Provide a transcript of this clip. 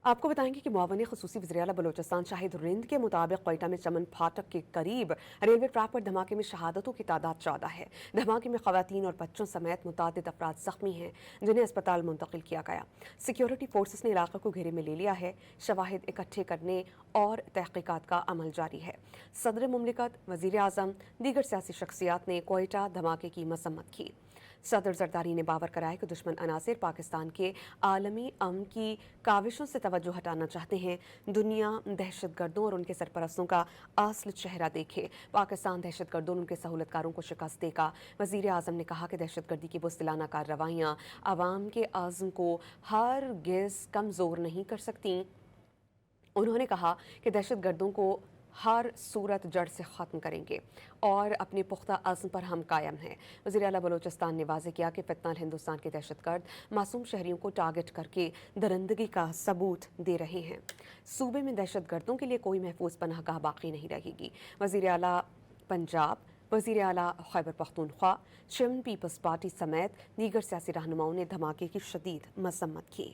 आपको बताएंगे कि मुआवन खसूसी वज़ीर आला बलोचिस्तान शाहिद रिंद के मुताबिक कोयटा में चमन फाटक के करीब रेलवे ट्रैक पर धमाके में शहादतों की तादाद 14 है। धमाके में खवातीन और बच्चों समेत मुतादिद अफराद जख्मी हैं, जिन्हें अस्पताल मुंतकिल किया गया। सिक्योरिटी फोर्सेस ने इलाके को घेरे में ले लिया है। शवाहिद इकट्ठे करने और तहकीकात का अमल जारी है। सदर मुमलिकत, वज़ीर आज़म, दीगर सियासी शख्सियात ने कोयटा धमाके की मसम्मत की। सदर जरदारी ने बावर कराया कि दुश्मन अनासिर पाकिस्तान के आलमी अमन की काविशों से तवज्जो हटाना चाहते हैं। दुनिया दहशत गर्दों और उनके सरपरस्तों का असल चेहरा देखे। पाकिस्तान दहशत गर्दों और उनके सहूलतकारों को शिकस्त देगा। वज़ीर आज़म ने कहा कि दहशत गर्दी की बुज़दिलाना कार्रवाइयाँ आवाम के आज़म को हरगिज़ कमज़ोर नहीं कर सकती। उन्होंने कहा कि दहशत गर्दों को हर सूरत जड़ से ख़त्म करेंगे और अपने पुख्ता अज़्म पर हम कायम हैं। वज़ीर आला बलोचिस्तान ने वाज़ेह किया कि फितनाल हिंदुस्तान के दहशतगर्द मासूम शहरियों को टारगेट करके दरिंदगी का सबूत दे रहे हैं। सूबे में दहशत गर्दों के लिए कोई महफूज पनाहगाह बाकी नहीं रहेगी। वज़ीर आला पंजाब, वज़ीर आला खैबर पख्तूनख्वा, शिमन पीपल्स पार्टी समेत दीगर सियासी रहनुमाओं ने धमाके की शदीद मसम्मत की।